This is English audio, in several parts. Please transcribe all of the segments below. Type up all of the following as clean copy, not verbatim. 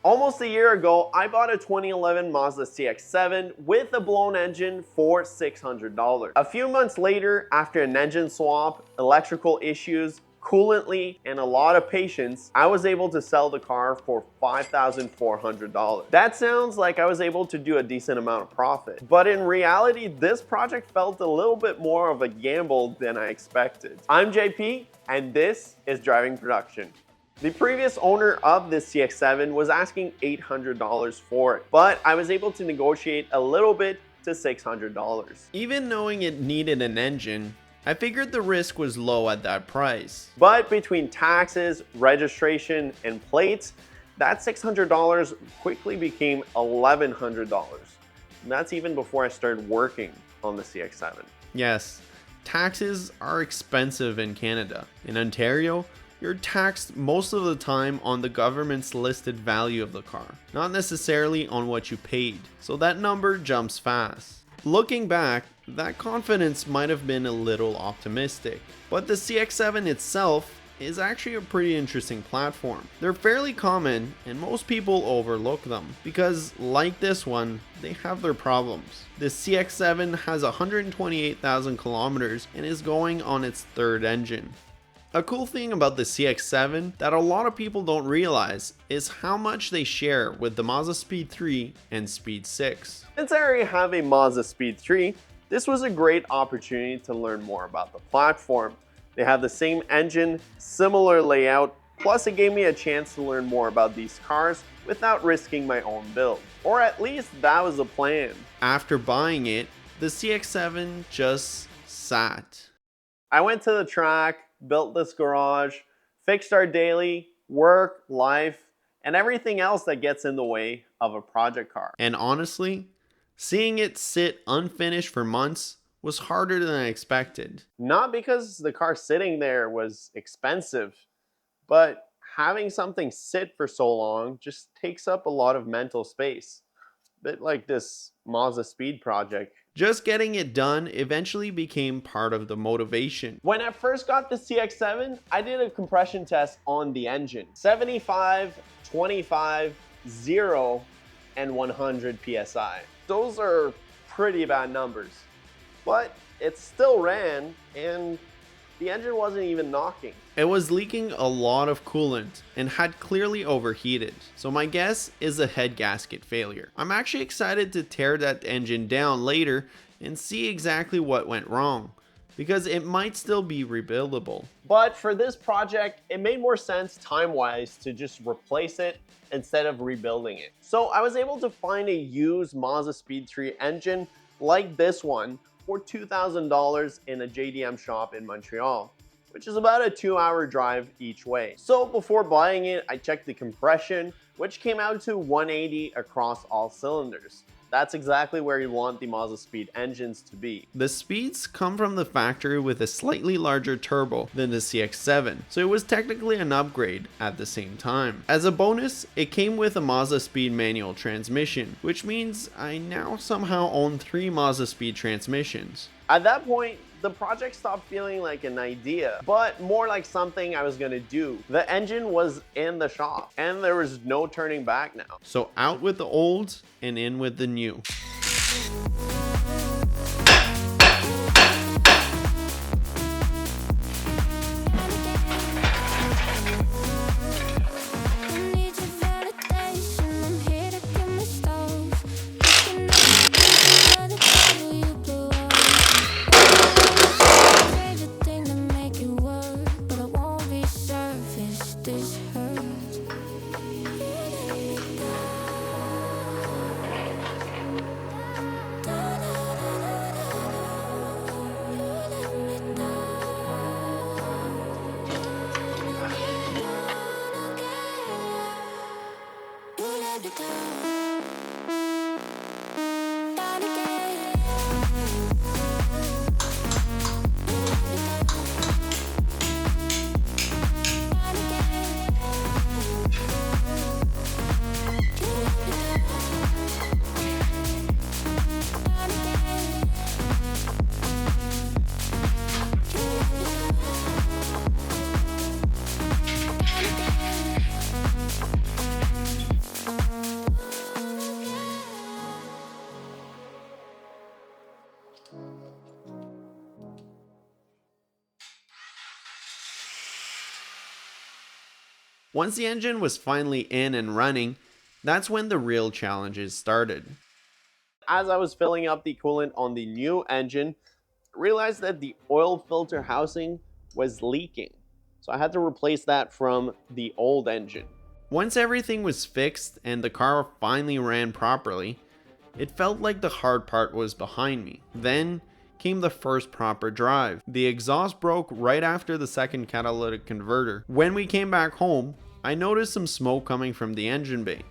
Almost a year ago, I bought a 2011 Mazda CX-7 with a blown engine for $600. A few months later, after an engine swap, electrical issues, coolant leak, and a lot of patience, I was able to sell the car for $5,400. That sounds like I was able to do a decent amount of profit, but in reality, this project felt a little bit more of a gamble than I expected. I'm JP, and this is Driving Production. The previous owner of this CX-7 was asking $800 for it, but I was able to negotiate a little bit to $600. Even knowing it needed an engine, I figured the risk was low at that price. But between taxes, registration, and plates, that $600 quickly became $1,100. And that's even before I started working on the CX-7. Yes, taxes are expensive in Canada. In Ontario, you're taxed most of the time on the government's listed value of the car, not necessarily on what you paid, so that number jumps fast. Looking back, that confidence might have been a little optimistic, but the CX-7 itself is actually a pretty interesting platform. They're fairly common and most people overlook them because, like this one, they have their problems. The CX-7 has 128,000 kilometers and is going on its third engine. A cool thing about the CX-7 that a lot of people don't realize is how much they share with the Mazda Speed 3 and Speed 6. Since I already have a Mazda Speed 3, this was a great opportunity to learn more about the platform. They have the same engine, similar layout, plus it gave me a chance to learn more about these cars without risking my own build. Or at least that was the plan. After buying it, the CX-7 just sat. I went to the track, built this garage, fixed our daily work, life, and everything else that gets in the way of a project car. And honestly, seeing it sit unfinished for months was harder than I expected. Not because the car sitting there was expensive, but having something sit for so long just takes up a lot of mental space. A bit like this Mazda Speed project. Just getting it done eventually became part of the motivation. When I first got the CX-7, I did a compression test on the engine. 75, 25, 0, and 100 PSI. Those are pretty bad numbers, but it still ran and the engine wasn't even knocking. It was leaking a lot of coolant and had clearly overheated, so my guess is a head gasket failure. I'm actually excited to tear that engine down later and see exactly what went wrong, because it might still be rebuildable. But for this project, it made more sense time-wise to just replace it instead of rebuilding it. So I was able to find a used Mazda Speed 3 engine like this one for $2,000 in a JDM shop in Montreal, which is about a 2-hour drive each way. So before buying it, I checked the compression, which came out to 180 across all cylinders. That's exactly where you want the Mazda Speed engines to be. The speeds come from the factory with a slightly larger turbo than the CX-7, so it was technically an upgrade at the same time. As a bonus, it came with a Mazda Speed manual transmission, which means I now somehow own 3 Mazda Speed transmissions. At that point, the project stopped feeling like an idea, but more like something I was gonna do. The engine was in the shop, and there was no turning back now. So out with the old and in with the new. Once the engine was finally in and running, that's when the real challenges started. As I was filling up the coolant on the new engine, I realized that the oil filter housing was leaking. So I had to replace that from the old engine. Once everything was fixed and the car finally ran properly, it felt like the hard part was behind me. Then came the first proper drive. The exhaust broke right after the second catalytic converter. When we came back home, I noticed some smoke coming from the engine bay,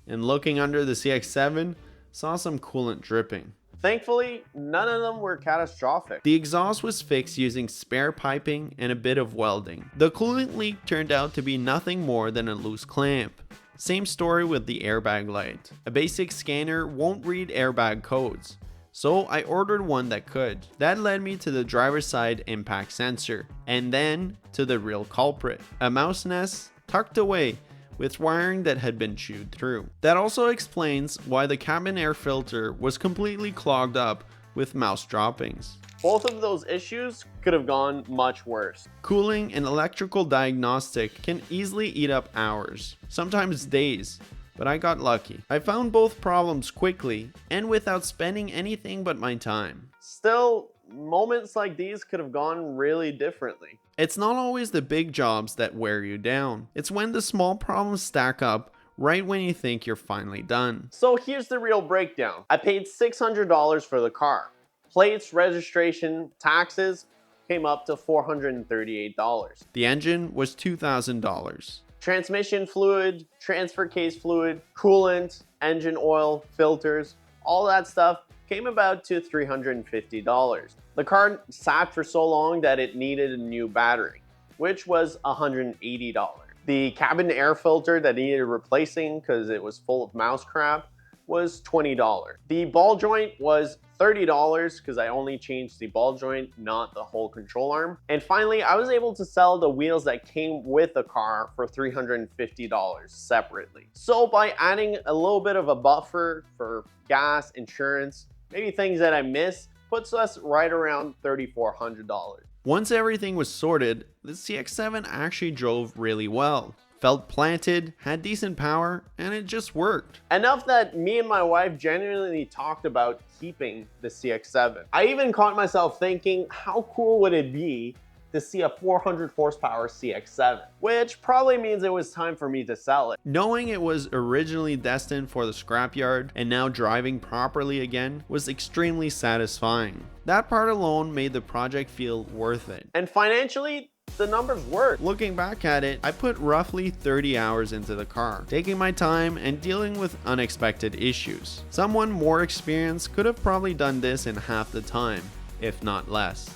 and looking under the CX-7, saw some coolant dripping. Thankfully, none of them were catastrophic. The exhaust was fixed using spare piping and a bit of welding. The coolant leak turned out to be nothing more than a loose clamp. Same story with the airbag light. A basic scanner won't read airbag codes, so I ordered one that could. That led me to the driver's side impact sensor, and then to the real culprit, a mouse nest tucked away with wiring that had been chewed through. That also explains why the cabin air filter was completely clogged up with mouse droppings. Both of those issues could have gone much worse. Cooling and electrical diagnostic can easily eat up hours, sometimes days, but I got lucky. I found both problems quickly and without spending anything but my time. Still, moments like these could have gone really differently. It's not always the big jobs that wear you down. It's when the small problems stack up right when you think you're finally done. So here's the real breakdown. I paid $600 for the car. Plates, registration, taxes came up to $438. The engine was $2,000. Transmission fluid, transfer case fluid, coolant, engine oil, filters, all that stuff came about to $350. The car sat for so long that it needed a new battery, which was $180. The cabin air filter that needed replacing because it was full of mouse crap was $20. The ball joint was $30 because I only changed the ball joint, not the whole control arm. And finally, I was able to sell the wheels that came with the car for $350 separately. So by adding a little bit of a buffer for gas, insurance, maybe things that I missed, puts us right around $3,400. Once everything was sorted, the CX-7 actually drove really well. Felt planted, had decent power, and it just worked. Enough that me and my wife genuinely talked about keeping the CX-7. I even caught myself thinking, how cool would it be to see a 400 horsepower CX-7, which probably means it was time for me to sell it. Knowing it was originally destined for the scrapyard and now driving properly again was extremely satisfying. That part alone made the project feel worth it. And financially, the numbers work. Looking back at it, I put roughly 30 hours into the car, taking my time and dealing with unexpected issues. Someone more experienced could have probably done this in half the time, if not less.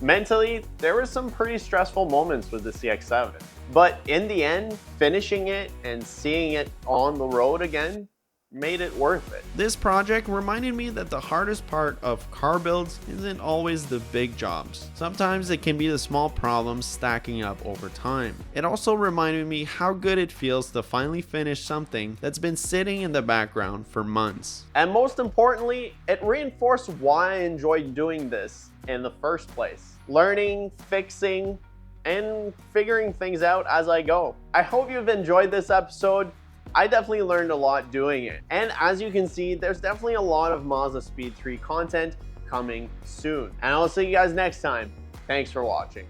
Mentally, there were some pretty stressful moments with the CX-7, but in the end, finishing it and seeing it on the road again made it worth it. This project reminded me that the hardest part of car builds isn't always the big jobs. Sometimes it can be the small problems stacking up over time. It also reminded me how good it feels to finally finish something that's been sitting in the background for months. And most importantly, it reinforced why I enjoyed doing this in the first place. Learning, fixing, and figuring things out as I go. I hope you've enjoyed this episode. I definitely learned a lot doing it. And as you can see, there's definitely a lot of Mazda Speed 3 content coming soon. And I'll see you guys next time. Thanks for watching.